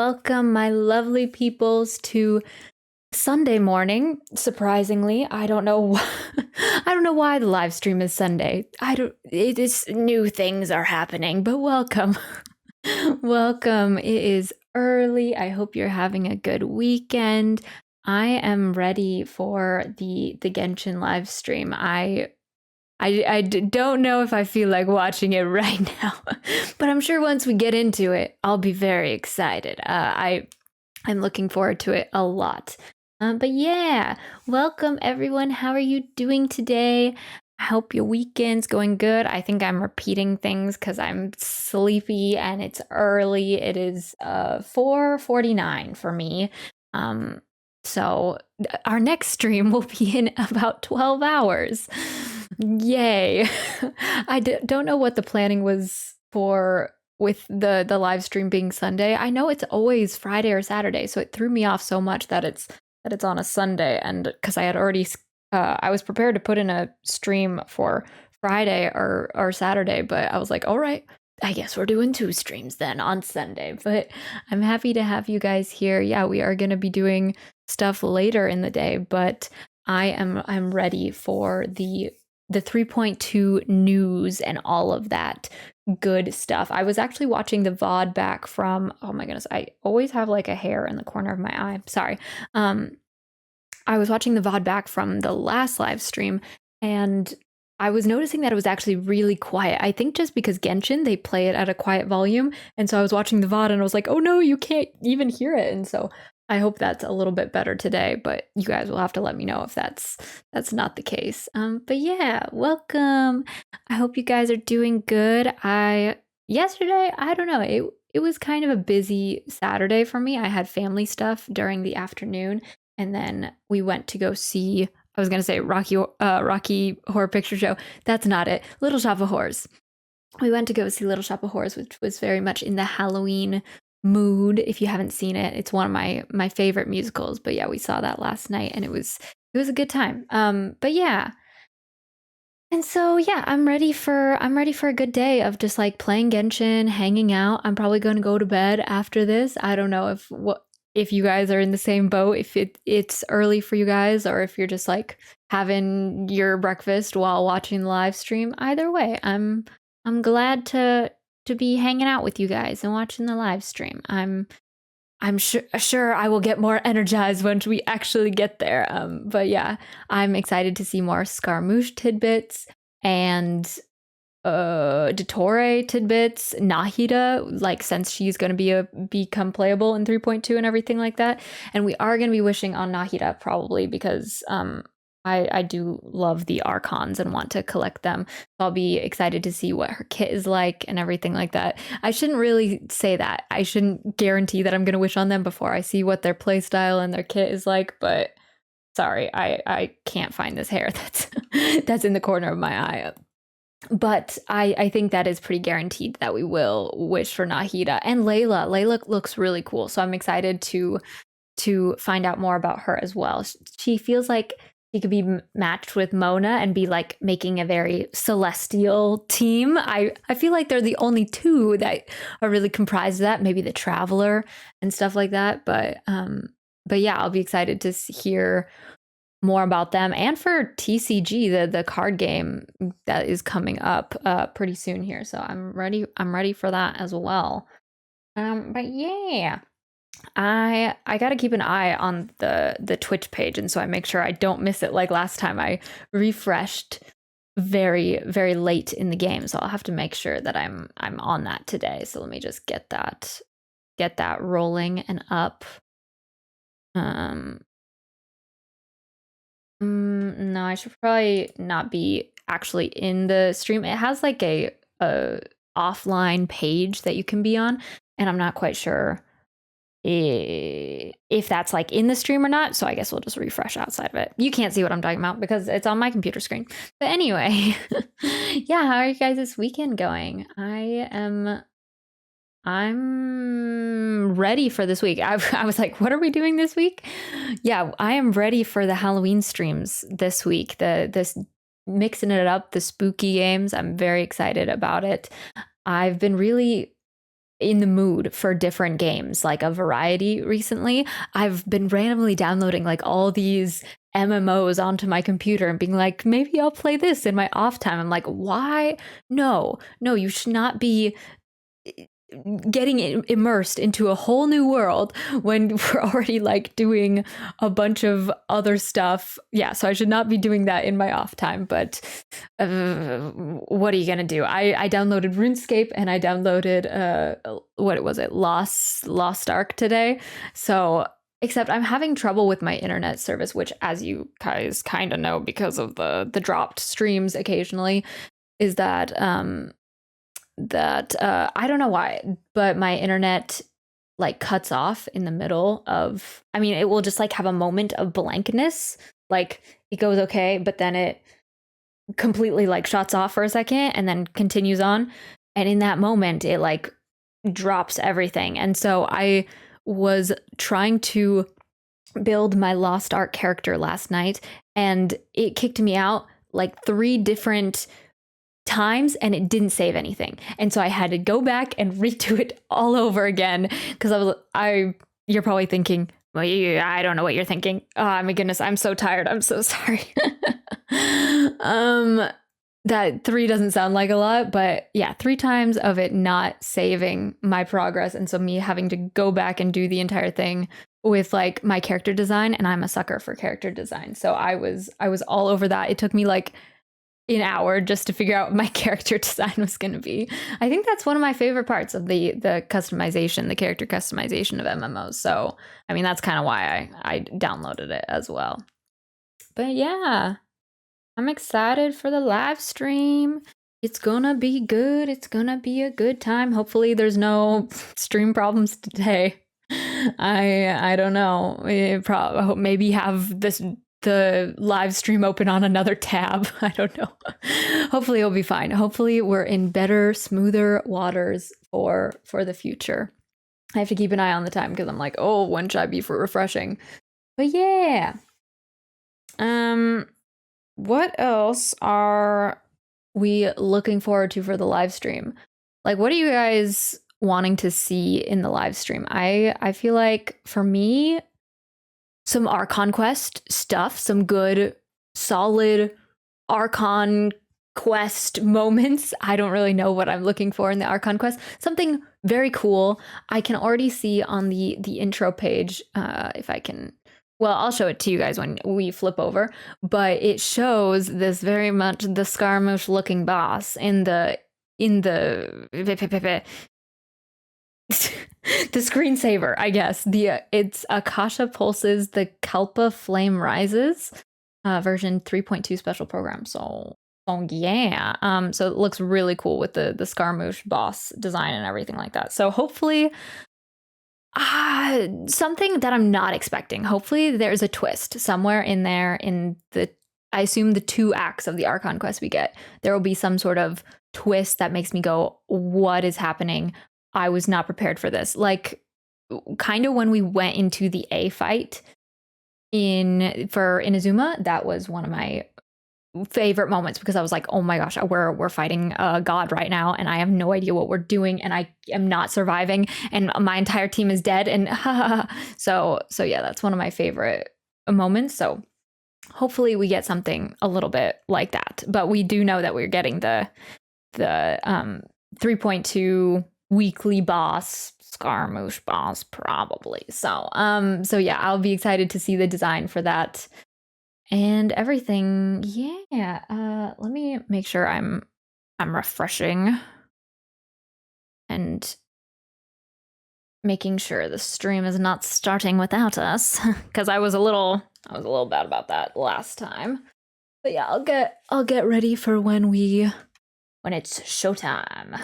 welcome my lovely peoples to Sunday morning. Surprisingly, I don't know I don't know why the live stream is Sunday. I don't it is new things are happening, but welcome. Welcome. It is early. I hope you're having a good weekend. I am ready for the Genshin live stream. Don't know if I feel like watching it right now, but I'm sure once we get into it, I'll be very excited. I'm looking forward to it a lot. But yeah, welcome everyone. How are you doing today? I hope your weekend's going good. I think I'm repeating things because I'm sleepy and it's early. It is 4:49 for me. So our next stream will be in about 12 hours. Yay. Don't know what the planning was for with the live stream being Sunday. I know it's always Friday or Saturday, so it threw me off so much that it's on a Sunday, and because I had already I was prepared to put in a stream for Friday or Saturday, but I was like, all right, I guess we're doing 2 streams then on Sunday. But I'm happy to have you guys here. Yeah, we are going to be doing stuff later in the day, but I'm ready for the 3.2 news and all of that good stuff. I was actually watching the VOD back from, oh my goodness, I always have like a hair in the corner of my eye. Sorry. I was watching the VOD back from the last live stream, and I was noticing that it was actually really quiet. I think just because Genshin, they play it at a quiet volume. And so I was watching the VOD and I was like, oh no, you can't even hear it. And so I hope that's a little bit better today, but you guys will have to let me know if that's not the case. But yeah, welcome. I hope you guys are doing good. Yesterday, I don't know, it was kind of a busy Saturday for me. I had family stuff during the afternoon, and then we went to go see, I was going to say Rocky Horror Picture Show. That's not it. Little Shop of Horrors. We went to go see Little Shop of Horrors, which was very much in the Halloween mood. If you haven't seen it, it's one of my favorite musicals. But yeah, we saw that last night and it was a good time. But yeah. And so yeah, I'm ready for a good day of just like playing Genshin, hanging out. I'm probably going to go to bed after this. I don't know if you guys are in the same boat, if it's early for you guys, or if you're just like having your breakfast while watching the live stream. Either way, I'm glad to be hanging out with you guys and watching the live stream. I'm sure I will get more energized once we actually get there. But yeah, I'm excited to see more Scaramouche tidbits and Dottore tidbits, Nahida, like since she's going to become playable in 3.2 and everything like that. And we are going to be wishing on Nahida probably because I do love the Archons and want to collect them. So I'll be excited to see what her kit is like and everything like that. I shouldn't really say that. I shouldn't guarantee that I'm going to wish on them before I see what their playstyle and their kit is like, but sorry, I can't find this hair that's in the corner of my eye. But I think that is pretty guaranteed that we will wish for Nahida and Layla. Layla looks really cool, so I'm excited to find out more about her as well. She feels like she could be matched with Mona and be like making a very celestial team. I feel like they're the only two that are really comprised of that. Maybe the Traveler and stuff like that. But yeah, I'll be excited to hear more about them, and for TCG, the card game that is coming up pretty soon here. So I'm ready for that as well. But yeah, I got to keep an eye on the Twitch page, and so I make sure I don't miss it. Like last time, I refreshed very, very late in the game, so I'll have to make sure that I'm on that today. So let me just get that rolling and up. No, I should probably not be actually in the stream. It has like a offline page that you can be on, and I'm not quite sure if that's like in the stream or not. So I guess we'll just refresh outside of it. You can't see what I'm talking about because it's on my computer screen. But anyway, yeah, how are you guys this weekend going? I'm ready for this week. I was like, what are we doing this week? Yeah, I am ready for the Halloween streams this week. This mixing it up, the spooky games. I'm very excited about it. I've been really in the mood for different games, like a variety recently. I've been randomly downloading like all these MMOs onto my computer and being like, maybe I'll play this in my off time. I'm like, why? No, you should not be getting immersed into a whole new world when we're already like doing a bunch of other stuff. Yeah, so I should not be doing that in my off time, but what are you gonna do? I downloaded RuneScape and I downloaded what was it, Lost Ark today. So except I'm having trouble with my internet service, which, as you guys kind of know because of the dropped streams occasionally, is that I don't know why, but my internet like cuts off in the middle of, I mean, it will just like have a moment of blankness. Like it goes okay, but then it completely like shuts off for a second and then continues on. And in that moment, it like drops everything. And so I was trying to build my Lost Ark character last night and it kicked me out like 3 different times and it didn't save anything. And so I had to go back and redo it all over again because you're probably thinking, well, I don't know what you're thinking. Oh my goodness, I'm so tired. I'm so sorry. That 3 doesn't sound like a lot, but yeah, 3 times of it not saving my progress. And so me having to go back and do the entire thing with like my character design, and I'm a sucker for character design. So I was all over that. It took me like an hour just to figure out what my character design was going to be. I think that's one of my favorite parts of the customization, the character customization of MMOs. So, I mean, that's kind of why I downloaded it as well. But yeah, I'm excited for the live stream. It's gonna be good. It's gonna be a good time. Hopefully there's no stream problems today. I don't know. Maybe have the live stream open on another tab. I don't know. Hopefully it'll be fine. Hopefully we're in better, smoother waters for the future. I have to keep an eye on the time because I'm like, oh, when should I be for refreshing? But yeah. What else are we looking forward to for the live stream? Like, what are you guys wanting to see in the live stream? I feel like for me, some Archon Quest stuff, some good, solid Archon Quest moments. I don't really know what I'm looking for in the Archon Quest. Something very cool. I can already see on the intro page, if I can. Well, I'll show it to you guys when we flip over. But it shows this very much the Scaramouche looking boss in the the screensaver, I guess. It's Akasha Pulses, the Kalpa Flame Rises, version 3.2 special program. So yeah. So it looks really cool with the Scaramouche boss design and everything like that. So hopefully something that I'm not expecting. Hopefully there's a twist somewhere in there in I assume the 2 acts of the Archon Quest we get. There will be some sort of twist that makes me go, what is happening? I was not prepared for this. Like, kind of when we went into the A fight for Inazuma, that was one of my favorite moments because I was like, oh my gosh, we're fighting a god right now and I have no idea what we're doing and I am not surviving and my entire team is dead and so yeah, that's one of my favorite moments. So hopefully we get something a little bit like that. But we do know that we're getting the 3.2 weekly boss, Scaramouche boss, probably. So yeah, I'll be excited to see the design for that and everything. Yeah. Let me make sure I'm refreshing and making sure the stream is not starting without us because I was a little bad about that last time. But yeah, I'll get ready for when it's showtime.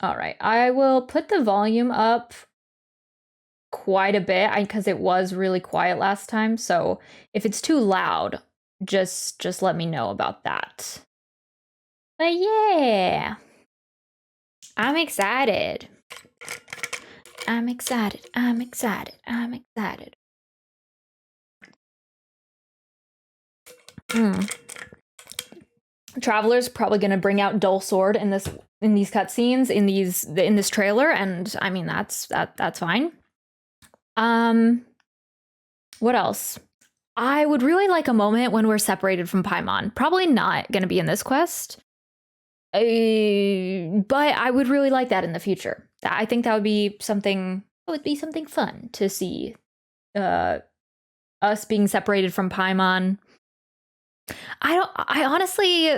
All right, I will put the volume up quite a bit because it was really quiet last time. So if it's too loud, just let me know about that. But yeah, I'm excited. I'm excited. Traveler's probably gonna bring out Dull Sword in this in these cutscenes, in this trailer, and I mean that's fine. What else? I would really like a moment when we're separated from Paimon. Probably not going to be in this quest, but I would really like that in the future. I think that would be something. It would be something fun to see. Us being separated from Paimon. I honestly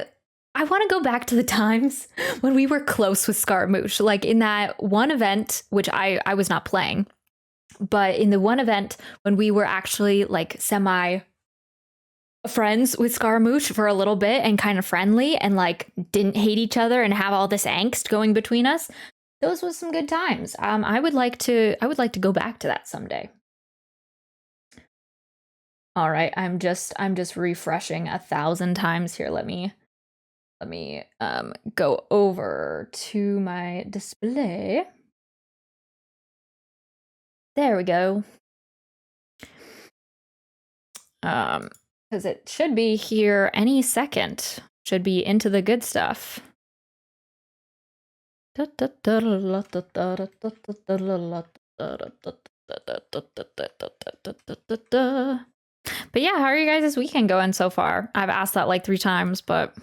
want to go back to the times when we were close with Scaramouche, like in that one event, which I was not playing, but in the one event when we were actually like semi friends with Scaramouche for a little bit and kind of friendly and like didn't hate each other and have all this angst going between us. Those was some good times. I would like to go back to that someday. All right, I'm just refreshing 1,000 times here. Let me go over to my display. There we go. Because it should be here any second. Should be into the good stuff. But yeah, how are you guys' weekend going so far? I've asked that like 3 times, but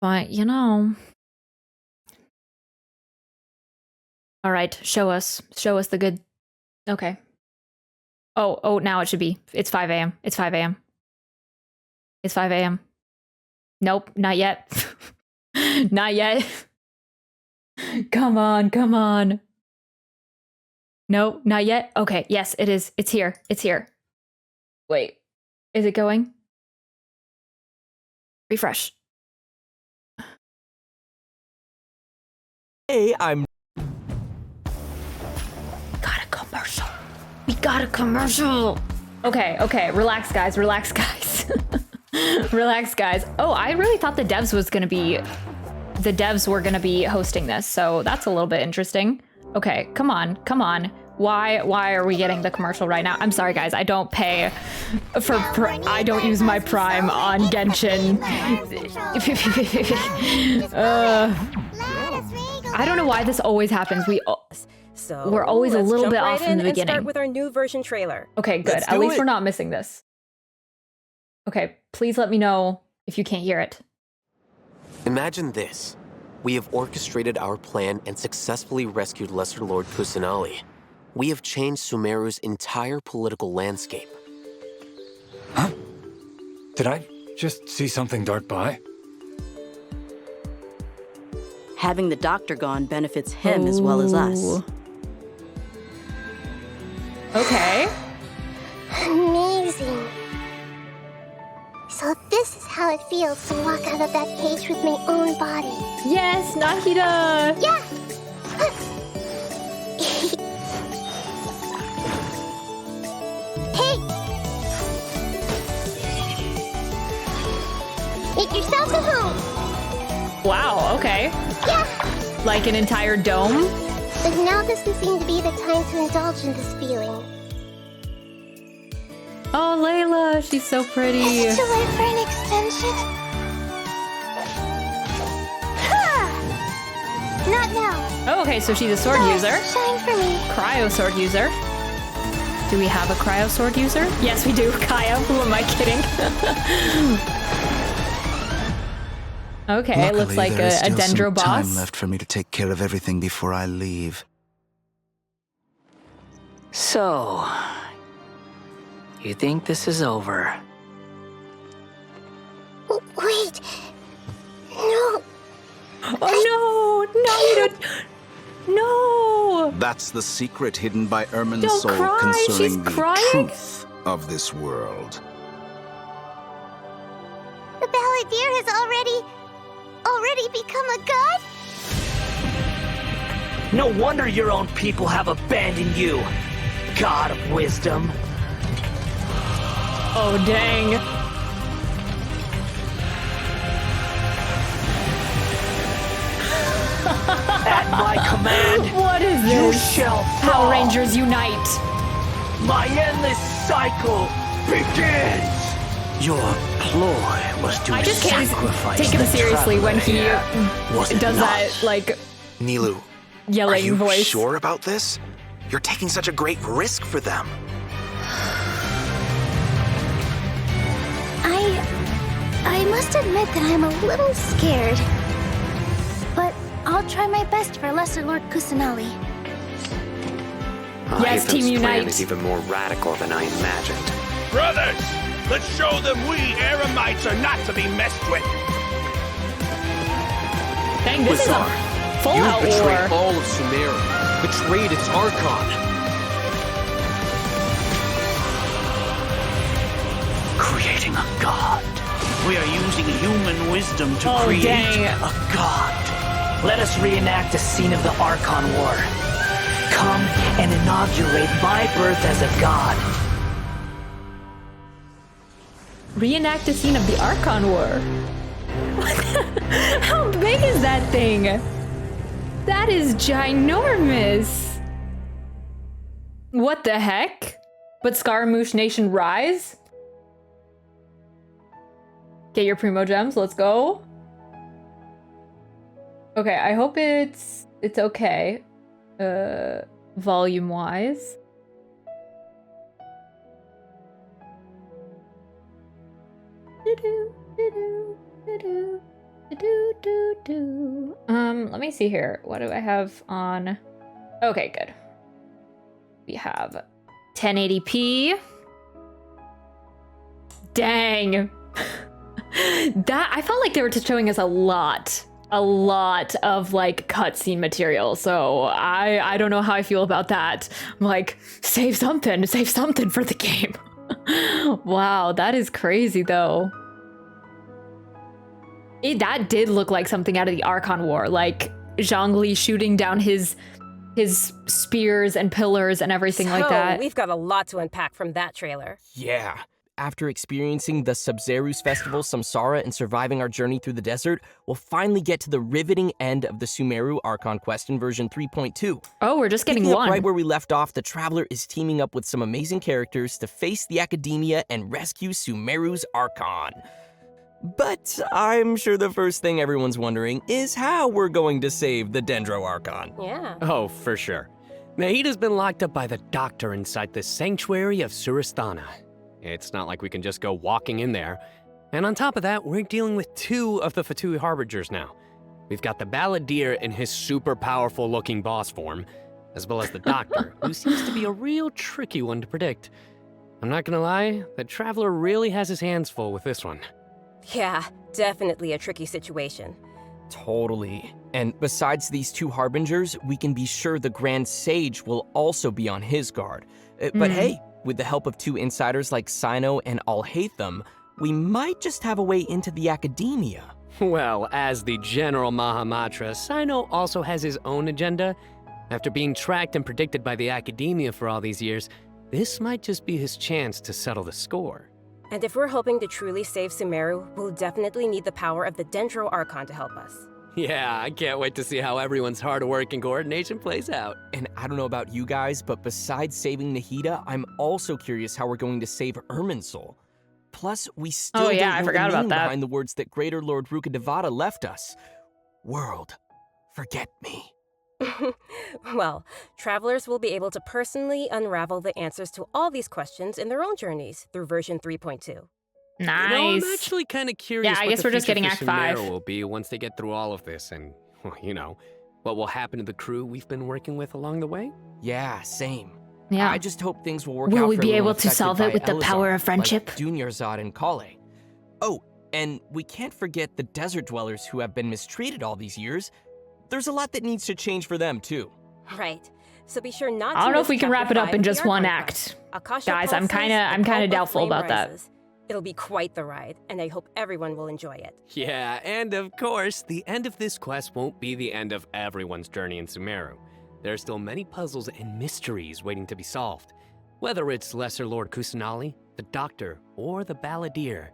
you know. All right, show us the good. Okay. Oh, now it should be. It's 5 a.m. It's 5 a.m. It's 5 a.m. Nope, not yet. Not yet. Come on. No, not yet. Okay, yes, it is. It's here. Wait, is it going? Refresh. Hey, I'm... We got a commercial. Okay, relax guys. Relax guys. Oh, I really thought the devs were gonna be hosting this, so that's a little bit interesting. Okay, come on. Why are we getting the commercial right now? I'm sorry, guys. I don't pay for. I don't use my Prime on Genshin. I don't know why this always happens. We're always a little bit off in the beginning. Start with our new version trailer. Okay, good. At least we're not missing this. Okay, please let me know if you can't hear it. Imagine this. We have orchestrated our plan and successfully rescued Lesser Lord Kusanali. We have changed Sumeru's entire political landscape. Huh? Did I just see something dart by? Having the doctor gone benefits him as well as us. Okay. Amazing. So this is how it feels to walk out of that cage with my own body. Yes, Nahida! Yeah! Hey! Make yourself at home! Wow, okay. Yeah! Like an entire dome? But now doesn't seem to be the time to indulge in this feeling. Oh, Layla, she's so pretty. Is it too late for an extension? Ha! Not now. Oh, okay, so she's a sword user. Shine for me. Cryo sword user. Do we have a cryo sword user? Yes, we do. Kaya, who am I kidding? Okay, Luckily, it looks like there is a still Dendro some boss. time left for me to take care of everything before I leave. So, you think this is over? Wait. No. Oh no! No, you don't. No! That's the secret hidden by Ermin's Don't soul cry, concerning she's the crying. truth of this world. The Balladeer has already become a god? No wonder your own people have abandoned you, God of Wisdom. Oh, dang. At my command, What is you this? shall Power fall. Rangers unite. My endless cycle begins. Your ploy was to I just can't sacrifice take him the seriously when he traveler. Was it does not? that, like, Nilu, are yelling you voice. sure about this? You're taking such a great risk for them. I must admit that I'm a little scared. But I'll try my best for Lesser Lord Kusanali. Yes, Team Plan Unite. is even more radical than I imagined. Brothers, let's show them we Eremites are not to be messed with. Dang, this is a You full-out betrayed war. all of Sumeru, betrayed its Archon. Creating a god. We are using human wisdom to Oh, create dang. a god. Let us reenact a scene of the Archon War. Come and inaugurate my birth as a god. Reenact a scene of the Archon War. What the- How big is that thing? That is ginormous. What the heck? But Scaramouche Nation rise? Get your Primo Gems, let's go. Okay, I hope it's okay. Volume wise. Let me see here. What do I have on? Okay, good. We have 1080p. Dang. That I felt like they were just showing us a lot of like cutscene material. So I don't know how I feel about that. I'm like, save something for the game. Wow, that is crazy though. That did look like something out of the Archon War, like Zhongli shooting down his spears and pillars and everything like that. We've got a lot to unpack from that trailer. Yeah. After experiencing the Sub-Zerus Festival, Samsara, and surviving our journey through the desert, we'll finally get to the riveting end of the Sumeru Archon Quest in version 3.2. Oh, we're just getting Picking up one. right where we left off, the Traveler is teaming up with some amazing characters to face the Academia and rescue Sumeru's Archon. But I'm sure the first thing everyone's wondering is how we're going to save the Dendro Archon. Yeah. Oh, for sure. Nahida's been locked up by the doctor inside the sanctuary of Surasthana. It's not like we can just go walking in there. And on top of that, we're dealing with two of the Fatui Harbingers now. We've got the Balladeer in his super powerful looking boss form, as well as the doctor, who seems to be a real tricky one to predict. I'm not gonna lie, the Traveler really has his hands full with this one. Yeah, definitely a tricky situation. Totally. And besides these two Harbingers, we can be sure the Grand Sage will also be on his guard. But hey, with the help of two insiders like Sino and Alhaitham, we might just have a way into the Academia. Well, as the General Mahamatra, Sino also has his own agenda. After being tracked and predicted by the Academia for all these years, this might just be his chance to settle the score. And if we're hoping to truly save Sumeru, we'll definitely need the power of the Dendro Archon to help us. Yeah, I can't wait to see how everyone's hard work and coordination plays out. And I don't know about you guys, but besides saving Nahida, I'm also curious how we're going to save Irminsul. Plus, we still don't know the meaning behind the words that Greater Lord Rukkhadevata left us. World, forget me. Well, travelers will be able to personally unravel the answers to all these questions in their own journeys through version 3.2. Nice. You know, I'm actually kind of curious Yeah, I what guess the we're just future getting for Act 5. Sumeru will be once they get through all of this and, well, you know, what will happen to the crew we've been working with along the way? Yeah, same. Yeah. I just hope things will work out Will for we be everyone able to affected solve by it with the power Elazar, of friendship? like Dunyarzad and Kale. Oh, and we can't forget the desert dwellers who have been mistreated all these years. There's a lot that needs to change for them, too. Right. So be sure not to I don't know miss if we can Chapter wrap it up 5 in of the just one Archon act. Quest. Akasha Guys, I'm pulses, kind the of cult doubtful flame about that. rises. It'll be quite the ride, and I hope everyone will enjoy it. Yeah, and of course, the end of this quest won't be the end of everyone's journey in Sumeru. There are still many puzzles and mysteries waiting to be solved. Whether it's Lesser Lord Kusanali, the Doctor, or the Balladeer,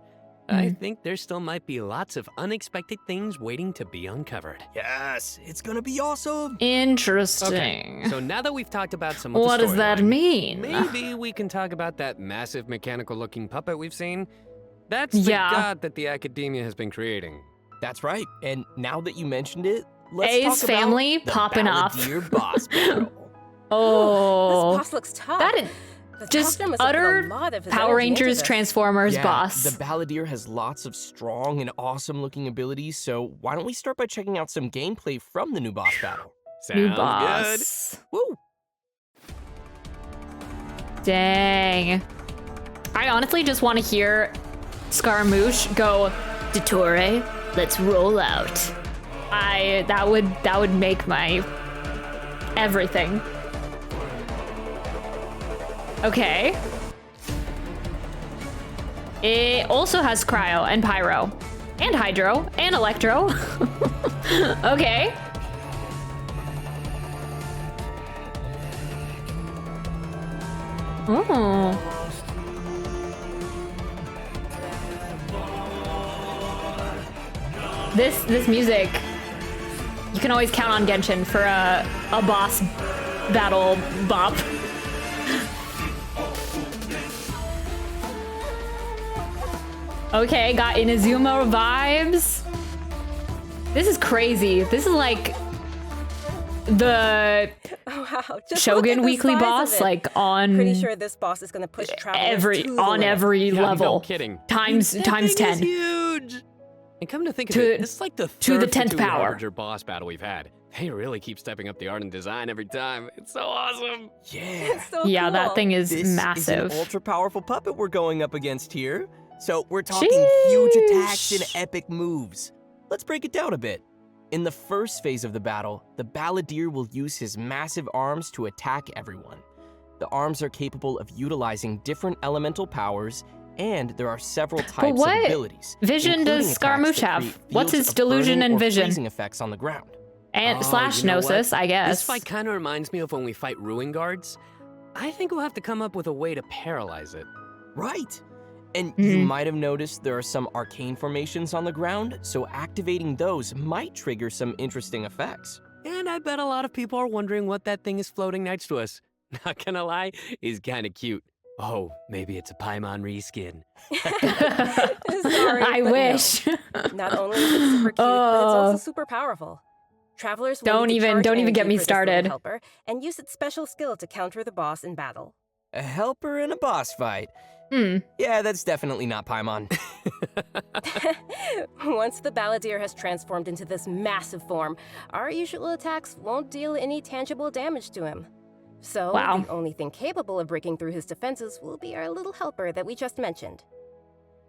I think there still might be lots of unexpected things waiting to be uncovered. Yes, it's gonna be awesome. Interesting. Okay, so now that we've talked about some of What the does that storyline, mean? maybe we can talk about that massive mechanical-looking puppet we've seen. That's the god that the academia has been creating. That's right. And now that you mentioned it, let's A's talk family about popping the off. Balladeer boss battle. Oh. This boss looks tough. That is The just doctor must have put a utter lot of his Power energy into Rangers this. Transformers Yeah, boss. The Balladeer has lots of strong and awesome looking abilities, so why don't we start by checking out some gameplay from the new boss battle? New Sounds boss. Woo! Dang. I honestly just want to hear Scaramouche go, Dottore, let's roll out. That would make my everything. Okay. It also has cryo and pyro and hydro and electro. Okay. Oh. This music, you can always count on Genshin for a boss battle bop. Okay, got Inazuma vibes. This is crazy. This is like the Shogun weekly boss, like on Pretty sure this boss is gonna push travelers to the limit. every level. No kidding. Times That 10. thing is huge. And come to think of it, this is like the third the 10th Fatui power. Harbinger boss battle we've had. They really keep stepping up the art and design every time. It's so awesome. Yeah. It's so Yeah, cool. that thing is This massive. is an ultra powerful puppet we're going up against here. So we're talking huge attacks and epic moves. Let's break it down a bit. In the first phase of the battle, the Balladeer will use his massive arms to attack everyone. The arms are capable of utilizing different elemental powers, and there are several types of what abilities. vision including does attacks Scaramouche that have? create What's fields his of delusion burning and or vision? freezing effects on the ground. And slash you know what? Gnosis, I guess. This fight kind of reminds me of when we fight Ruin Guards. I think we'll have to come up with a way to paralyze it. Right. And you might have noticed there are some arcane formations on the ground, so activating those might trigger some interesting effects. And I bet a lot of people are wondering what that thing is floating next to us. Not gonna lie, he's kind of cute. Oh, maybe it's a Paimon reskin. Sorry, I but wish. no. Not only is it super cute, but it's also super powerful. Travelers will Don't need to even- charge don't even energy get me for this little started. helper and use its special skill to counter the boss in battle. A helper in a boss fight. Hmm. Yeah, that's definitely not Paimon. Once the Balladeer has transformed into this massive form, our usual attacks won't deal any tangible damage to him. So, Wow. the only thing capable of breaking through his defenses will be our little helper that we just mentioned.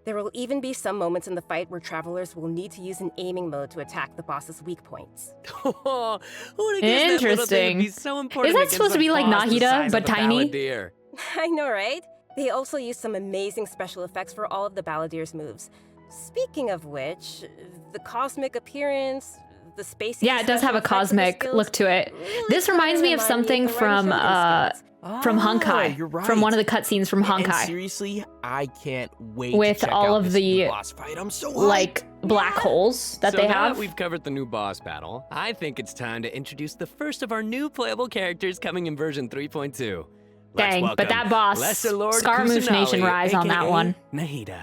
There will even be some moments in the fight where travelers will need to use an aiming mode to attack the boss's weak points. Oh, who would have guessed that little thing would be so important Is that against supposed to a be like boss the Nahida, size but of a tiny? Balladeer? I know, right? They also use some amazing special effects for all of the Balladeer's moves. Speaking of which, the cosmic appearance, the spacey Yeah, it does have a special effects of the cosmic skills look to it. really This reminds me of remind something of the from Ren Shogun from Ah, Honkai, you're right. from one of the cutscenes from And Honkai, seriously, I can't wait with to check all out of this the new boss fight. I'm so like black holes that So they now have. that we've covered the new boss battle, I think it's time to introduce the first of our new playable characters coming in version 3.2. Let's Dang, but welcome that boss, Lesser Lord Scaramouche Nation Kusanali, rise on that aka one. Nahida.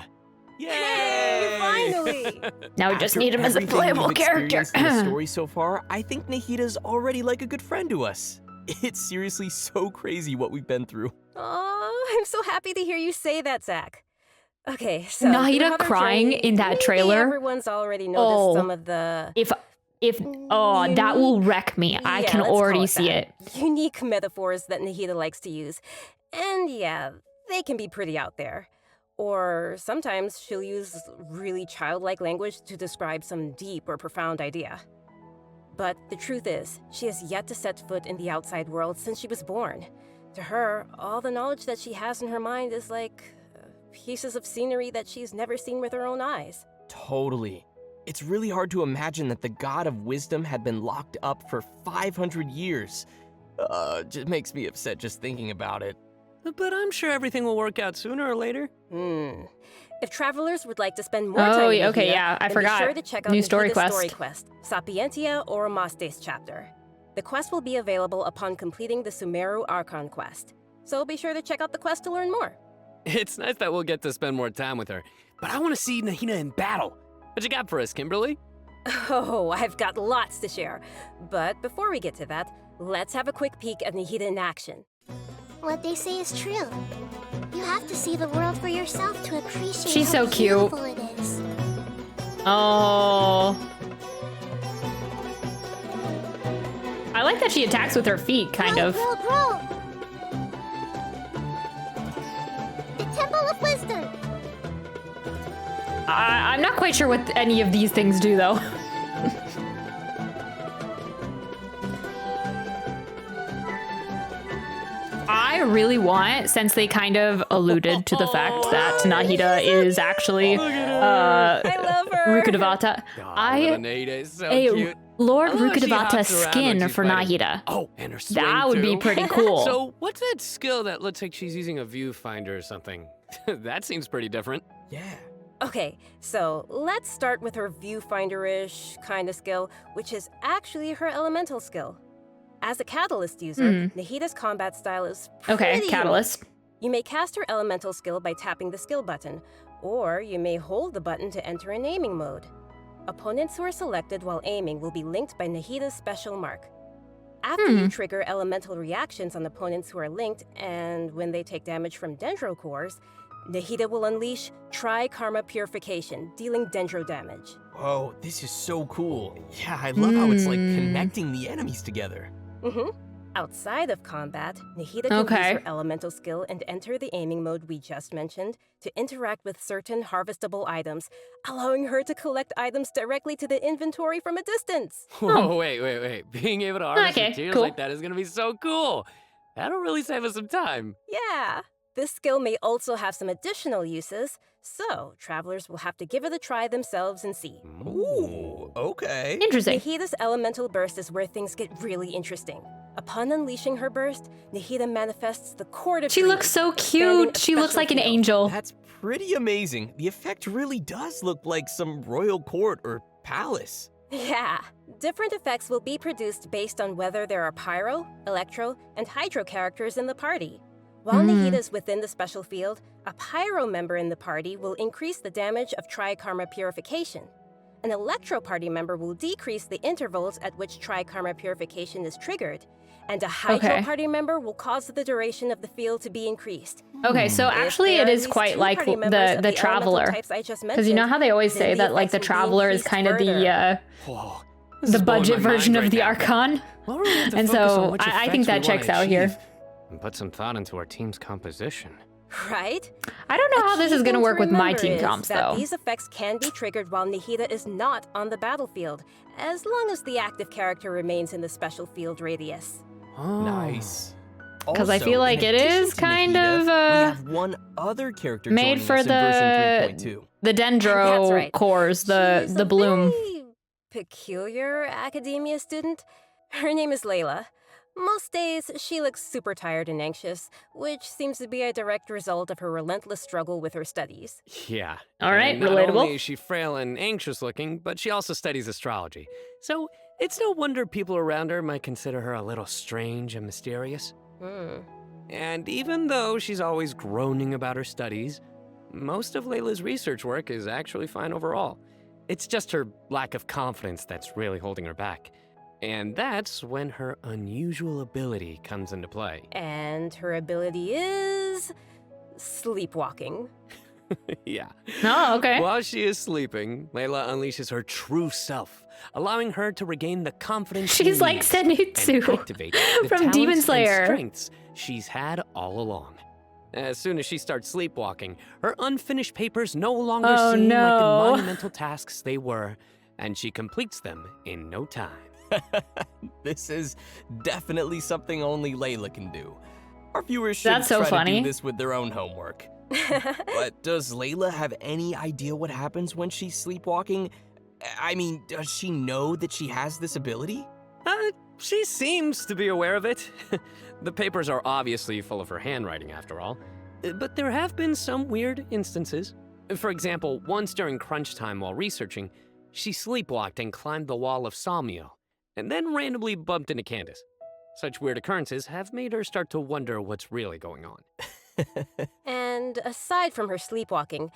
Hey, finally! Now we just After need him as a everything playable we've character. experienced in the story so far, I think Nahida's already like a good friend to us. It's seriously so crazy what we've been through. Oh, I'm so happy to hear you say that, Zach. Okay, so Nahida throughout our crying journey, in that maybe trailer? Everyone's already noticed Oh. some of the if that will wreck me. I Yeah, can let's call already it see that. it. Unique metaphors that Nahida likes to use. And yeah, they can be pretty out there. Or sometimes she'll use really childlike language to describe some deep or profound idea. But the truth is, she has yet to set foot in the outside world since she was born. To her, all the knowledge that she has in her mind is like pieces of scenery that she's never seen with her own eyes. Totally. It's really hard to imagine that the god of wisdom had been locked up for 500 years. Just makes me upset just thinking about it. But I'm sure everything will work out sooner or later. If travelers would like to spend more time in okay, Nahida, yeah, I then forgot. Be sure to check out New story Nahida's quest. story quest, Sapientia or Mastes chapter. The quest will be available upon completing the Sumeru Archon quest. So be sure to check out the quest to learn more. It's nice that we'll get to spend more time with her. but I want to see Nahida in battle. What you got for us, Kimberly? Oh, I've got lots to share. But before we get to that, let's have a quick peek at Nahida in action. What they say is true. You have to see the world for yourself to appreciate She's so how cute. beautiful it is. Oh. I like that she attacks with her feet, kind of. Grow. The Temple of Wisdom. I'm not quite sure what any of these things do, though. I really want, since they kind of alluded to the fact that Nahida is actually I love her. Rukkhadevata, Lord Rukkhadevata skin for Nahida. Oh, and her swing That would be too. pretty cool. So what's that skill that looks like she's using a viewfinder or something? That seems pretty different. Yeah. Okay, so let's start with her viewfinder-ish kind of skill, which is actually her elemental skill. As a Catalyst user, Nahida's combat style is pretty Catalyst. unique. You may cast her elemental skill by tapping the skill button, or you may hold the button to enter an aiming mode. Opponents who are selected while aiming will be linked by Nahida's special mark. After you trigger elemental reactions on opponents who are linked, and when they take damage from Dendro cores, Nahida will unleash Tri-Karma Purification, dealing Dendro damage. Whoa, this is so cool. Yeah, I love how it's like connecting the enemies together. Outside of combat, Nahida can use her elemental skill and enter the aiming mode we just mentioned to interact with certain harvestable items, allowing her to collect items directly to the inventory from a distance. Whoa, wait. Being able to harvest materials like that is gonna be so cool. That'll really save us some time. Yeah. This skill may also have some additional uses, so travelers will have to give it a try themselves and see. Ooh, okay. Interesting. Nahida's elemental burst is where things get really interesting. Upon unleashing her burst, Nahida manifests the Court of She looks so cute. She looks like an angel. That's pretty amazing. The effect really does look like some royal court or palace. Yeah. Different effects will be produced based on whether there are pyro, electro, and hydro characters in the party. While Nahida is within the special field, a pyro member in the party will increase the damage of Tri-Karma Purification. An electro party member will decrease the intervals at which Tri-Karma Purification is triggered, and a hydro party member will cause the duration of the field to be increased. Okay, so actually it is quite like the Traveler. Because you know how they always say that like the Traveler is kind of the budget version of the Archon? And so I think that checks out here. And put some thought into our team's composition. Right? I don't know how this is going to work with my team comps, though. These effects can be triggered while Nahida is not on the battlefield, as long as the active character remains in the special field radius. Oh. Nice. Because I feel like it is kind of we have one other character made for us in version 3.2. the Dendro cores, the bloom. Very peculiar academia student. Her name is Layla. Most days, she looks super tired and anxious, which seems to be a direct result of her relentless struggle with her studies. Yeah. All right, not relatable. Only is she frail and anxious looking, but she also studies astrology. So it's no wonder people around her might consider her a little strange and mysterious. And even though she's always groaning about her studies, most of Layla's research work is actually fine overall. It's just her lack of confidence that's really holding her back. And that's when her unusual ability comes into play. And her ability is sleepwalking. Yeah. Oh, okay. While she is sleeping, Layla unleashes her true self, allowing her to regain the confidence She's like Zenitsu from Demon Slayer. And strengths she's had all along. As soon as she starts sleepwalking, her unfinished papers no longer seem like the monumental tasks they were, and she completes them in no time. This is definitely something only Layla can do. Our viewers should That's so try funny. to do this with their own homework. But does Layla have any idea what happens when she's sleepwalking? I mean, does she know that she has this ability? She seems to be aware of it. The papers are obviously full of her handwriting, after all. But there have been some weird instances. For example, once during crunch time while researching, she sleepwalked and climbed the wall of Salmio, and then randomly bumped into Candace. Such weird occurrences have made her start to wonder what's really going on. And aside from her sleepwalking,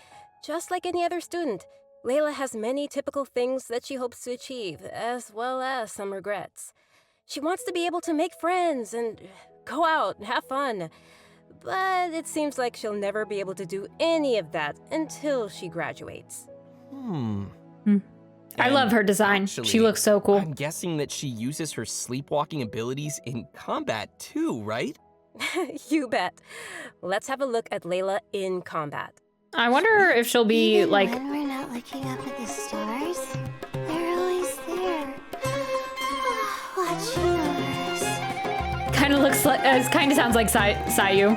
Just like any other student, Layla has many typical things that she hopes to achieve, as well as some regrets. She wants to be able to make friends and go out and have fun. But it seems like she'll never be able to do any of that until she graduates. I love her design. Actually, She looks so cool. I'm guessing that she uses her sleepwalking abilities in combat too, right? You bet. Let's have a look at Layla in combat. I wonder if she'll be Even like. when we're not looking up at the stars, they're always there. Watching us. Kind of looks like. Kind of sounds like Sayu.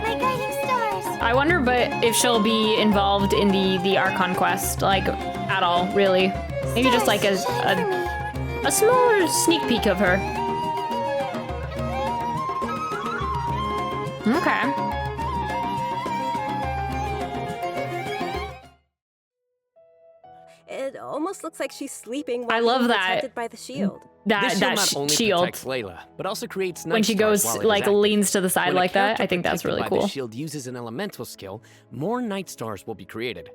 My guiding stars. I wonder, but if she'll be involved in the Archon quest, like at all, really. Maybe just like a small sneak peek of her. Okay. It almost looks like she's sleeping while I love being that. protected by the shield. This shield That not only shield. protects Layla, but also creates night When she stars goes while it is like active. leans to the side When a like that, character I think that's protected really by the cool. shield uses an elemental skill, more night stars will be created.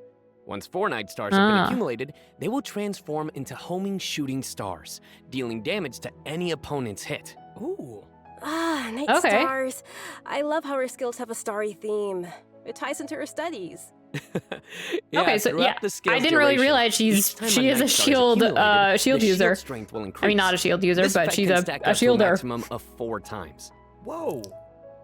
Once 4 night stars have been accumulated, they will transform into homing shooting stars, dealing damage to any opponent's hit. Ooh. Ah, night Okay. stars. I love how her skills have a starry theme. It ties into her studies. Okay, so throughout yeah, the skill's I didn't really duration, realize each time she is night a star shield accumulated, shield the user. strength will increase. I mean, not a shield user, This but effect she's can a stack up to a shielder. maximum of 4 times. Whoa.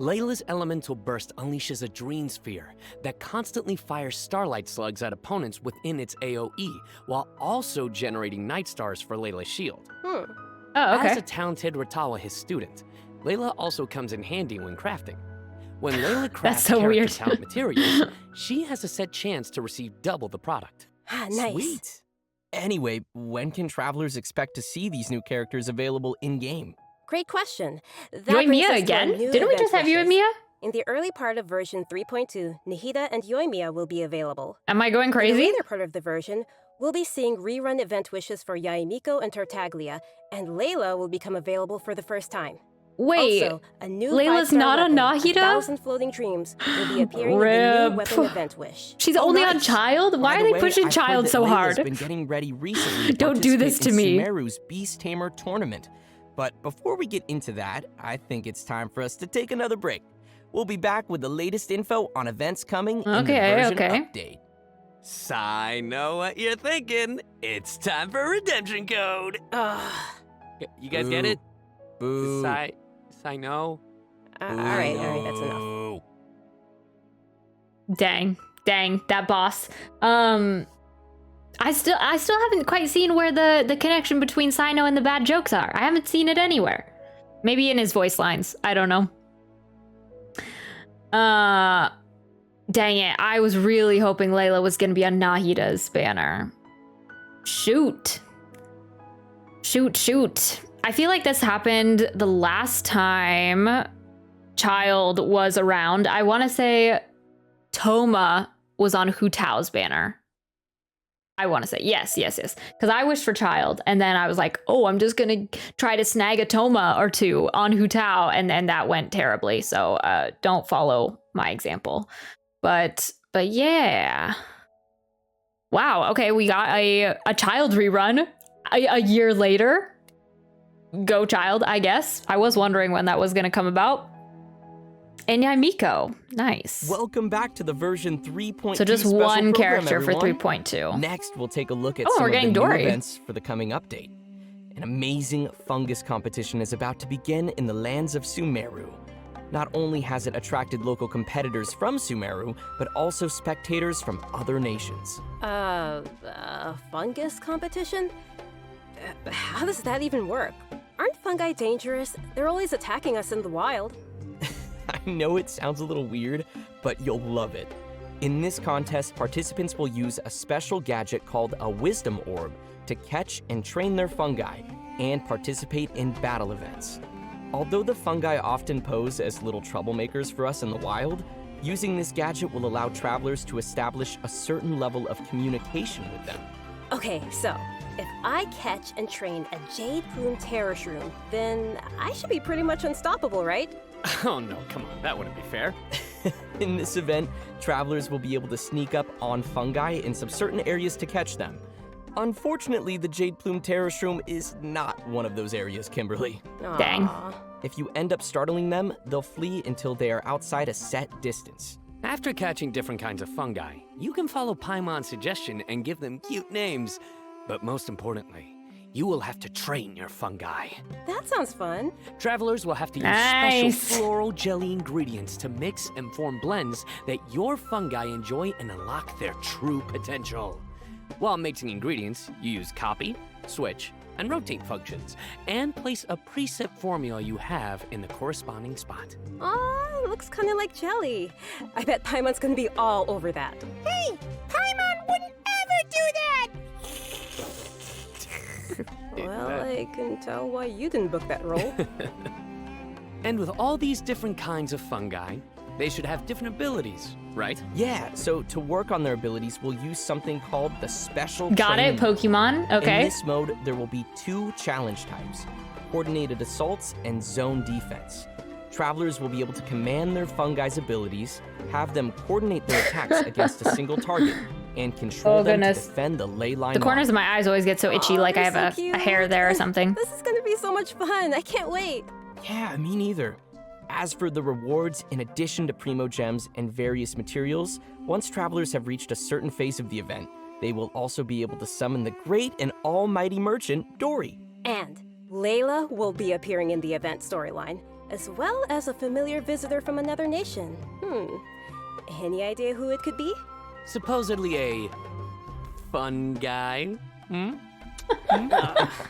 Layla's elemental burst unleashes a dream sphere that constantly fires starlight slugs at opponents within its AoE, while also generating night stars for Layla's shield. Oh, As okay. a talented Ratawa his student, Layla also comes in handy when crafting. When Layla crafts so character weird. talent materials, she has a set chance to receive double the product. Ah, nice. Sweet. Anyway, when can travelers expect to see these new characters available in-game? Great question. That Yoimiya brings us to our again? new Didn't we event just have wishes. Yoimiya? In the early part of version 3.2, Nihida and Yoimiya will be available. Am I going In the crazy? later part of the version, we'll be seeing rerun event wishes for Yaemiko and Tartaglia, and Layla will become available for the first time. Wait, Also, a new Layla's 5-star not a weapon, Nahida? 1,000 Floating Dreams, will be appearing in the Rip. new weapon event wish. She's Oh, only on nice. Child? Why By are the they way, pushing I've heard Child that so Layla's hard? been getting ready recently to Don't do this participate to in me. Sumeru's Beast Tamer tournament. But before we get into that, I think it's time for us to take another break. We'll be back with the latest info on events coming in the Okay, version okay. update. I know what you're thinking. It's time for redemption code. You guys get it? Boo. I know. All right, that's enough. Boo. Dang, that boss. I still haven't quite seen where the connection between Sino and the bad jokes are. I haven't seen it anywhere. Maybe in his voice lines. I don't know. Dang it. I was really hoping Layla was gonna be on Nahida's banner. Shoot. I feel like this happened the last time Child was around. I want to say Toma was on Hu Tao's banner. I want to say yes. Because I wished for Child, and then I was like, oh, I'm just gonna try to snag a Toma or two on Hu Tao, and then that went terribly. So don't follow my example. But yeah. Wow. Okay, we got a Child rerun a year later. Go Child, I guess. I was wondering when that was gonna come about. And Yaemiko. Nice. Welcome back to the version 3.2 So just special one program, character for everyone. 3.2. Next, we'll take a look at Oh, some we're of the getting new Dory. events for the coming update. An amazing fungus competition is about to begin in the lands of Sumeru. Not only has it attracted local competitors from Sumeru, but also spectators from other nations. Fungus competition? How does that even work? Aren't fungi dangerous? They're always attacking us in the wild. I know it sounds a little weird, but you'll love it. In this contest, participants will use a special gadget called a Wisdom Orb to catch and train their fungi and participate in battle events. Although the fungi often pose as little troublemakers for us in the wild, using this gadget will allow travelers to establish a certain level of communication with them. Okay, so if I catch and train a Jade Plume Terror Shroom, then I should be pretty much unstoppable, right? Oh no, come on, that wouldn't be fair. In this event, travelers will be able to sneak up on fungi in some certain areas to catch them. Unfortunately, the Jade Plume Terror Shroom is not one of those areas, Kimberly. Dang. If you end up startling them, they'll flee until they are outside a set distance. After catching different kinds of fungi, you can follow Paimon's suggestion and give them cute names. But most importantly, you will have to train your fungi. That sounds fun. Travelers will have to use Nice. special floral jelly ingredients to mix and form blends that your fungi enjoy and unlock their true potential. While mixing ingredients, you use copy, switch, and rotate functions, and place a preset formula you have in the corresponding spot. Aw, it looks kind of like jelly. I bet Paimon's gonna be all over that. Hey, Paimon wouldn't ever do that! Well, I can tell why you didn't book that role. And with all these different kinds of fungi, they should have different abilities, right? Yeah, so to work on their abilities, we'll use something called the Special Got it, Training. Pokemon. Okay. In this mode, there will be 2 challenge types, Coordinated Assaults and Zone Defense. Travelers will be able to command their fungi's abilities, have them coordinate their attacks against a single target, and control them to defend the ley line. The corners of my eyes always get so itchy, like I have a hair there or something. This is gonna be so much fun. I can't wait. Yeah, me neither. As for the rewards, in addition to Primo Gems and various materials, once travelers have reached a certain phase of the event, they will also be able to summon the great and almighty merchant, Dory. And Layla will be appearing in the event storyline, as well as a familiar visitor from another nation. Any idea who it could be? Supposedly a fun guy.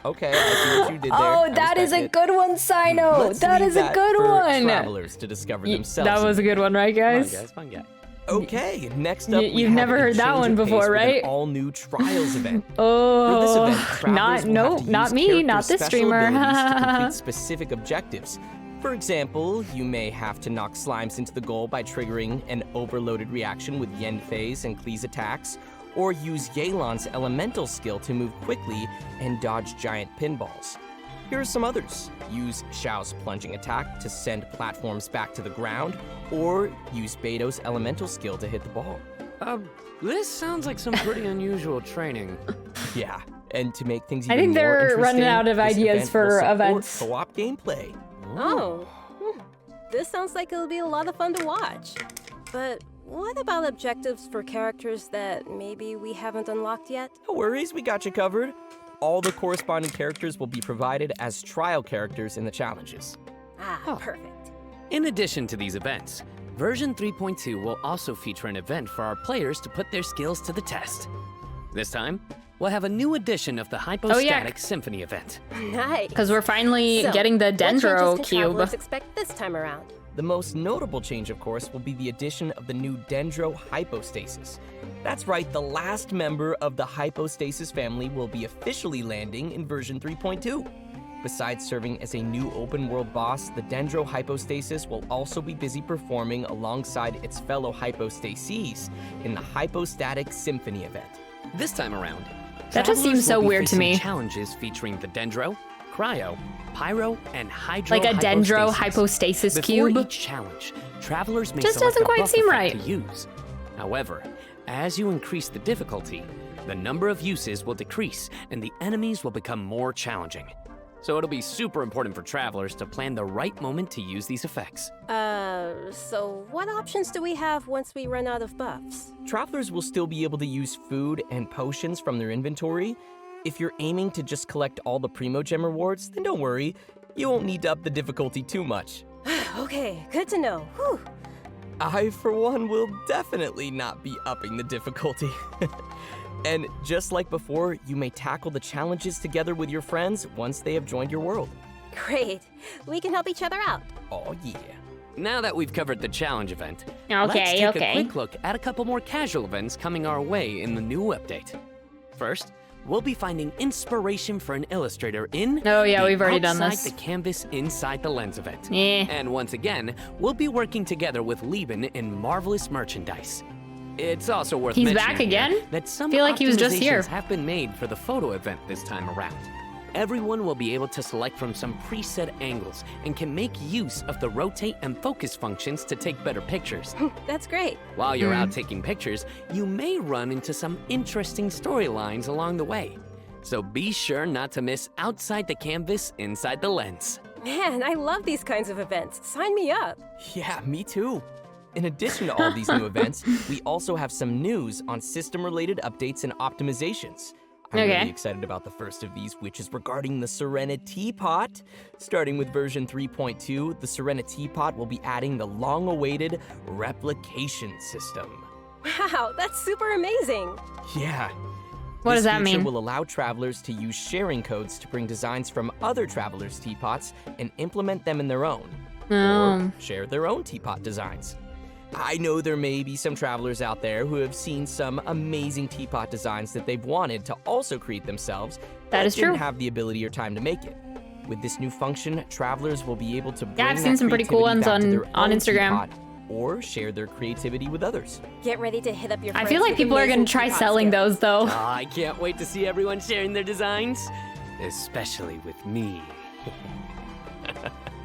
Okay, I see what you did there. Oh, that is a good one, Sino. That is a good one. Travelers to discover themselves. That was a good one, right, guys? Fun guy. Okay, next up, You've never heard that one before, right? All new Trials event. Oh, For this event, travelers will have to not use me, not characters' this special streamer. abilities to complete specific objectives. For example, you may have to knock slimes into the goal by triggering an overloaded reaction with Yen Phase and Klee's attacks, or use Yelan's elemental skill to move quickly and dodge giant pinballs. Here are some others. Use Xiao's plunging attack to send platforms back to the ground, or use Beto's elemental skill to hit the ball. This sounds like some pretty unusual training. Yeah, and to make things I even think more they're interesting, running out of this ideas event for will support events. co-op gameplay. Oh, this sounds like it'll be a lot of fun to watch. But what about objectives for characters that maybe we haven't unlocked yet? No worries, we got you covered. All the corresponding characters will be provided as trial characters in the challenges. Perfect. In addition to these events, version 3.2 will also feature an event for our players to put their skills to the test. This time, we'll have a new edition of the Hypostatic Symphony event. Nice. Because we're finally So, getting the what changes Dendro can cube. travelers expect this time around? The most notable change, of course, will be the addition of the new Dendro Hypostasis. That's right, the last member of the Hypostasis family will be officially landing in version 3.2. Besides serving as a new open-world boss, the Dendro Hypostasis will also be busy performing alongside its fellow Hypostases in the Hypostatic Symphony event. This time around, That just seems travelers so will be weird to facing me. Challenges featuring the Dendro, Cryo, Pyro, and Hydro Like a Dendro Hypostasis. Hypostasis Before cube. each challenge, travelers may Just select doesn't a quite buff seem effect right. to use. However, as you increase the difficulty, the number of uses will decrease and the enemies will become more challenging. So it'll be super important for travelers to plan the right moment to use these effects. So what options do we have once we run out of buffs? Travelers will still be able to use food and potions from their inventory. If you're aiming to just collect all the Primo Gem rewards, then don't worry, you won't need to up the difficulty too much. Okay, good to know. Whew. I, for one, will definitely not be upping the difficulty. And just like before, you may tackle the challenges together with your friends once they have joined your world. Great. We can help each other out. Oh yeah. Now that we've covered the challenge event, Okay, let's take okay. a quick look at a couple more casual events coming our way in the new update. First, we'll be finding inspiration for an illustrator in Oh, yeah, the we've already done this. Outside the Canvas Inside the Lens event. Yeah. And once again, we'll be working together with Lieben in Marvelous Merchandise. It's also worth He's mentioning back again? here that some Feel like he was just here. optimizations have been made for the photo event this time around. everyone will be able to select from some preset angles and can make use of the rotate and focus functions to take better pictures. That's great. While you're out taking pictures, you may run into some interesting storylines along the way. So be sure not to miss outside the canvas, inside the lens. Man, I love these kinds of events. Sign me up. Yeah, me too. In addition to all these new events, we also have some news on system-related updates and optimizations. I'm really excited about the first of these, which is regarding the Serena Teapot. Starting with version 3.2, the Serena Teapot will be adding the long-awaited replication system. Wow, that's super amazing. Yeah. What does that mean? This feature will allow travelers to use sharing codes to bring designs from other travelers' teapots and implement them in their own. Or share their own teapot designs. I know there may be some travelers out there who have seen some amazing teapot designs that they've wanted to also create themselves, that is true. Didn't have the ability or time to make it. With this new function, travelers will be able to bring I've seen some pretty cool ones on Instagram. Or share their creativity with others. Get ready to hit up your friends. I feel like people are going to try selling those, though. Oh, I can't wait to see everyone sharing their designs, especially with me.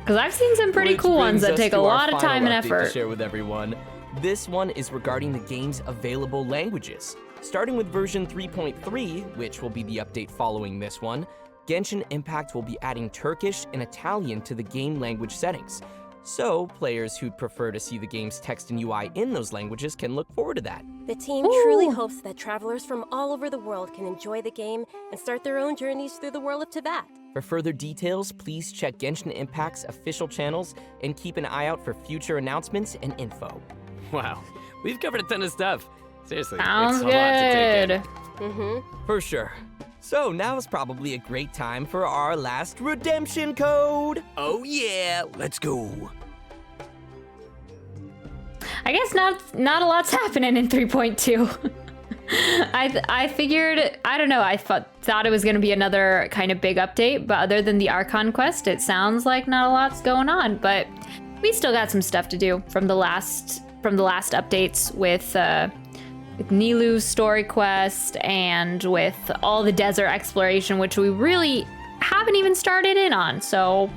Because I've seen some pretty cool ones that take a lot of time and effort to share with everyone. This one is regarding the game's available languages. Starting with version 3.3, which will be the update following this one, Genshin Impact will be adding Turkish and Italian to the game language settings. So, players who'd prefer to see the game's text and UI in those languages can look forward to that. The team truly hopes that travelers from all over the world can enjoy the game and start their own journeys through the world of Teyvat. For further details, please check Genshin Impact's official channels and keep an eye out for future announcements and info. Wow, we've covered a ton of stuff. Seriously, sounds it's a good. lot to take in. For sure. So now is probably a great time for our last redemption code. Oh yeah, let's go. I guess not a lot's happening in 3.2. I figured, I don't know, I thought it was going to be another kind of big update, but other than the Archon quest, it sounds like not a lot's going on, but we still got some stuff to do from the last updates with Nilu's story quest and with all the desert exploration, which we really haven't even started in on. So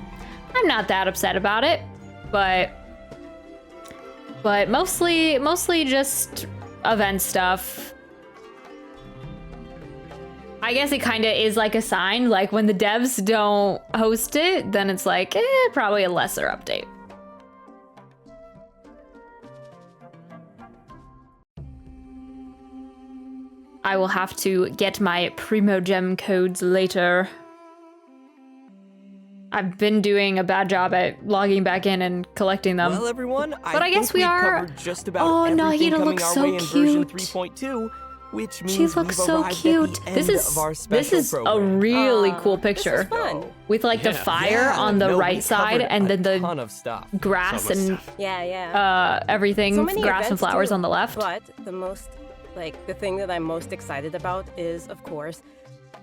I'm not that upset about it, but mostly just event stuff. I guess it kind of is like a sign, like when the devs don't host it, then it's like, probably a lesser update. I will have to get my Primo Gem codes later. I've been doing a bad job at logging back in and collecting them. Well, everyone, I guess we are. Covered just about everything Nahida coming looks our so way in cute. version 3.2, which means She looks so cute. This is a really cool picture with like the fire on the right side and then the grass and everything, so many grass and flowers on the left. But the thing that I'm most excited about is, of course,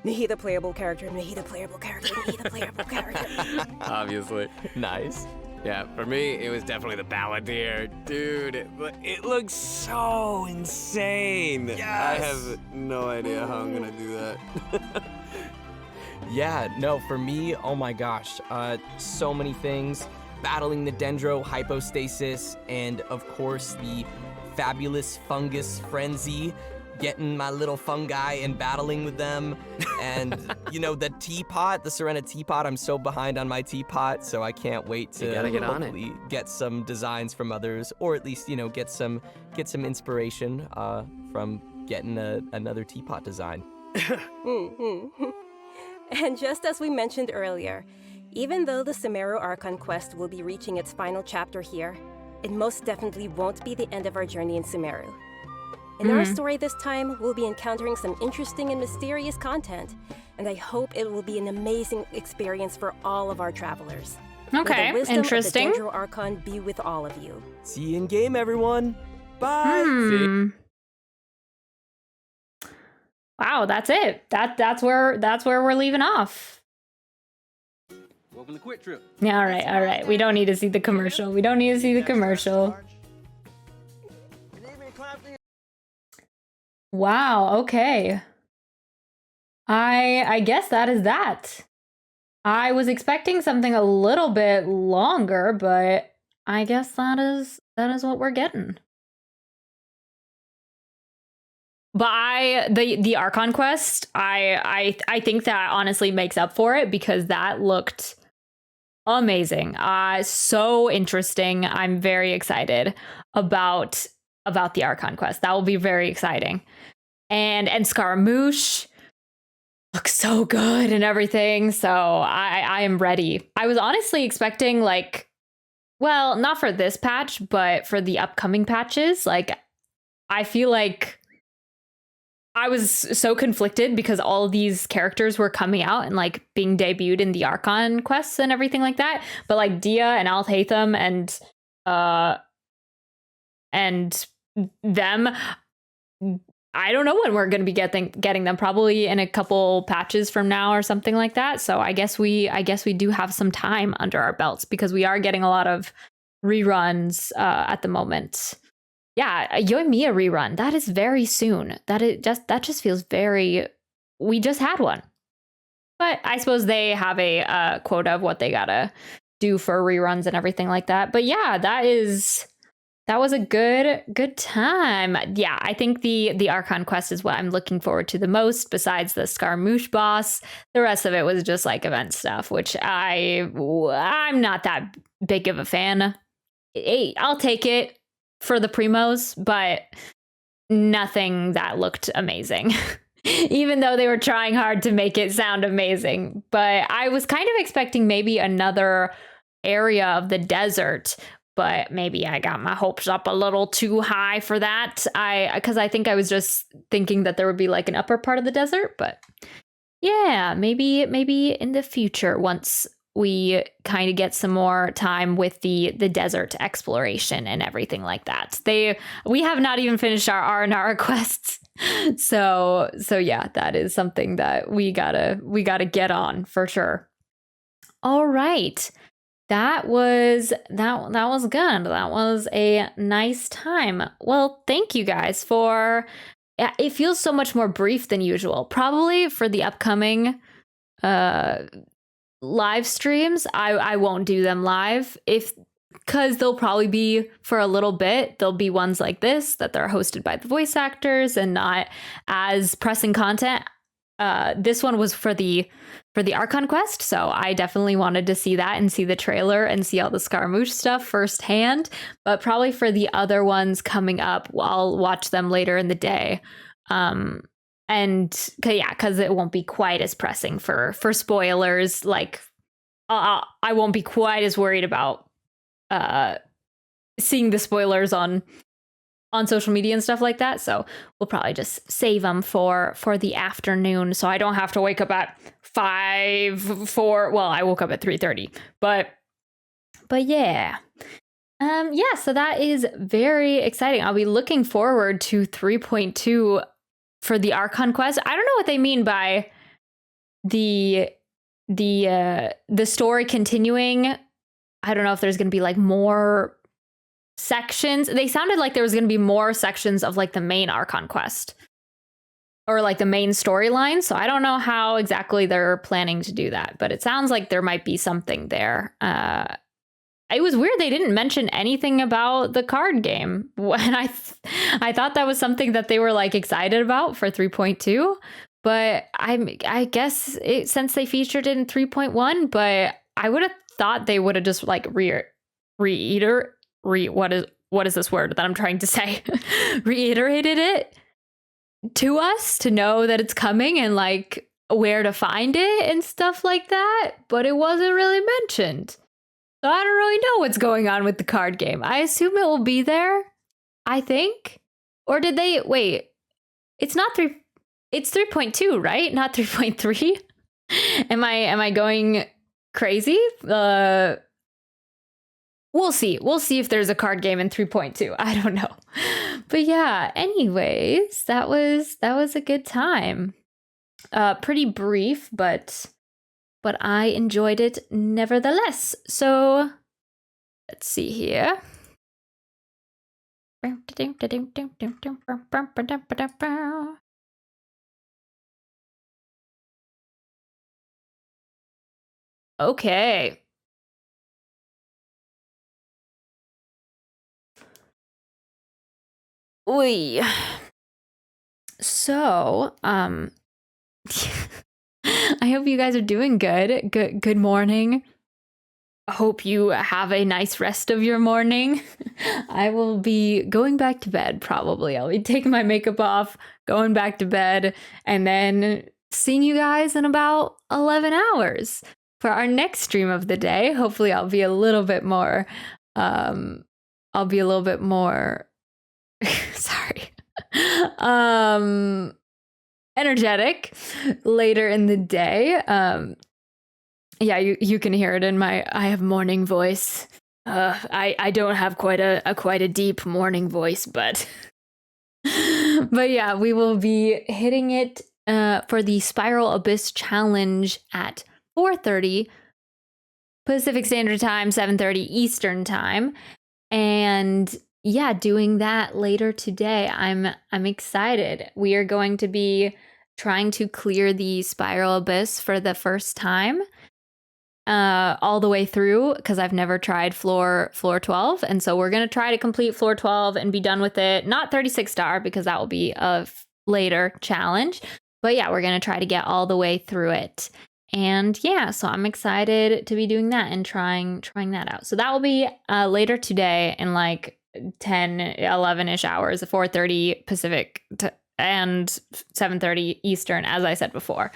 Nahida playable character, Nahida playable character, Nahida playable character. Obviously. Nice. Yeah, for me, it was definitely the Balladeer. Dude, it looks so insane. Yes! I have no idea how I'm gonna do that. Yeah, no, for me, oh my gosh, so many things. Battling the Dendro Hypostasis, and of course the fabulous Fungus Frenzy. Getting my little fungi and battling with them. And, the teapot, the Serena Teapot, I'm so behind on my teapot, so I can't wait to hopefully get some designs from others, or at least, get some inspiration from getting another teapot design. And just as we mentioned earlier, even though the Sumeru Archon quest will be reaching its final chapter here, it most definitely won't be the end of our journey in Sumeru. In our story this time, we'll be encountering some interesting and mysterious content, and I hope it will be an amazing experience for all of our travelers. Okay, May the wisdom interesting. Of the Dendro Archon be with all of you. See you in game, everyone. Bye. Wow, that's it. That's where we're leaving off. Welcome to Quick Trip. Yeah, all right. We don't need to see the commercial. Wow, okay. I guess that is that. I was expecting something a little bit longer, but I guess that is what we're getting. But the Archon quest, I think that honestly makes up for it because that looked amazing. So interesting. I'm very excited about the Archon quest. That will be very exciting. And Scaramouche looks so good and everything. So I am ready. I was honestly expecting like, well, not for this patch, but for the upcoming patches. Like, I feel like I was so conflicted because all of these characters were coming out and like being debuted in the Archon quests and everything like that. But like Dia and Alhaitham and them, I don't know when we're going to be getting them. Probably in a couple patches from now or something like that. So I guess we do have some time under our belts because we are getting a lot of reruns at the moment. Yeah, a Yoimiya rerun. That is very soon. That just feels very. We just had one, but I suppose they have a quota of what they gotta do for reruns and everything like that. But yeah, that was a good time. Yeah, I think the Archon quest is what I'm looking forward to the most. Besides the Scaramouche boss, the rest of it was just like event stuff, which I'm not that big of a fan. Hey, I'll take it for the primos, but nothing that looked amazing. Even though they were trying hard to make it sound amazing. But I was kind of expecting maybe another area of the desert, but maybe I got my hopes up a little too high for that. Because I think I was just thinking that there would be like an upper part of the desert, but yeah, maybe in the future once we kind of get some more time with the desert exploration and everything like that. We have not even finished our R&R quests. So yeah, that is something that we gotta get on for sure. All right. That was good. That was a nice time. Well, thank you guys for it feels so much more brief than usual. Probably for the upcoming live streams, I won't do them live because they'll probably be for a little bit. There'll be ones like this that they're hosted by the voice actors and not as pressing content. This one was for the Archon quest, so I definitely wanted to see that and see the trailer and see all the Scaramouche stuff firsthand. But probably for the other ones coming up, I'll watch them later in the day. And yeah, because it won't be quite as pressing for spoilers. Like, I won't be quite as worried about seeing the spoilers on social media and stuff like that. So we'll probably just save them for the afternoon, so I don't have to wake up at 5 for. Well, I woke up at 3:30, but yeah. Yeah, so that is very exciting. I'll be looking forward to 3.2 for the Archon quest. I don't know what they mean by the story continuing. I don't know if there's going to be like more sections. They sounded like there was going to be more sections of like the main Archon quest or like the main storyline. So I don't know how exactly they're planning to do that, but it sounds like there might be something there. It was weird they didn't mention anything about the card game. When I thought that was something that they were like excited about for 3.2, but I guess since they featured it in 3.1, but I would have thought they would have just like what is this word that I'm trying to say? Reiterated it to us to know that it's coming and like where to find it and stuff like that, but it wasn't really mentioned. So I don't really know what's going on with the card game. I assume it will be there, I think. Or did they wait? It's not 3. It's 3.2, right? Not 3.3. Am I going crazy? We'll see. We'll see if there's a card game in 3.2. I don't know. But yeah, anyways, that was a good time. Pretty brief, but I enjoyed it nevertheless. So let's see here. Okay. Oy. So, I hope you guys are doing good. Good morning. I hope you have a nice rest of your morning. I will be going back to bed probably. I'll be taking my makeup off, going back to bed, and then seeing you guys in about 11 hours for our next stream of the day. Hopefully I'll be a little bit more sorry. Energetic later in the day. Yeah, you can hear it in I have morning voice. I don't have quite a deep morning voice, but but yeah, we will be hitting it for the Spiral Abyss challenge at 4:30 Pacific Standard Time, 7:30 Eastern Time, and yeah, doing that later today. I'm excited. We are going to be trying to clear the Spiral Abyss for the first time. All the way through, because I've never tried floor 12, and so we're gonna try to complete floor 12 and be done with it. Not 36 star, because that will be a later challenge, but yeah, we're gonna try to get all the way through it. And yeah, so I'm excited to be doing that and trying that out. So that will be later today in like 10 11ish hours, 4:30 Pacific and 7:30 Eastern, as I said before.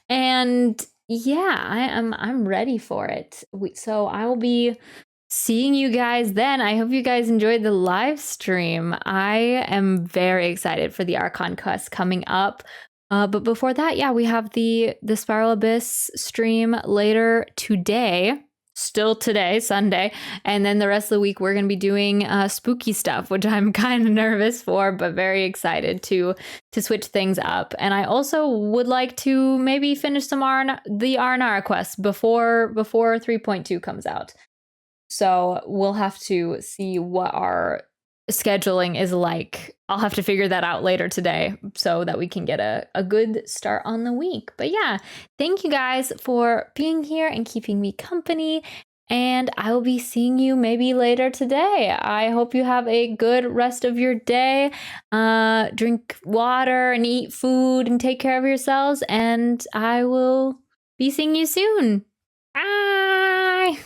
And yeah, I'm ready for it. So I will be seeing you guys then. I hope you guys enjoyed the live stream. I am very excited for the Archon quest coming up. But before that, yeah, we have the Spiral Abyss stream later today. Still today, Sunday, and then the rest of the week we're going to be doing spooky stuff, which I'm kind of nervous for, but very excited to switch things up. And I also would like to maybe finish some the Arnara quest before 3.2 comes out. So we'll have to see what our scheduling is like. I'll have to figure that out later today so that we can get a good start on the week. But yeah, thank you guys for being here and keeping me company. And I will be seeing you maybe later today. I hope you have a good rest of your day. Drink water and eat food and take care of yourselves. And I will be seeing you soon. Bye.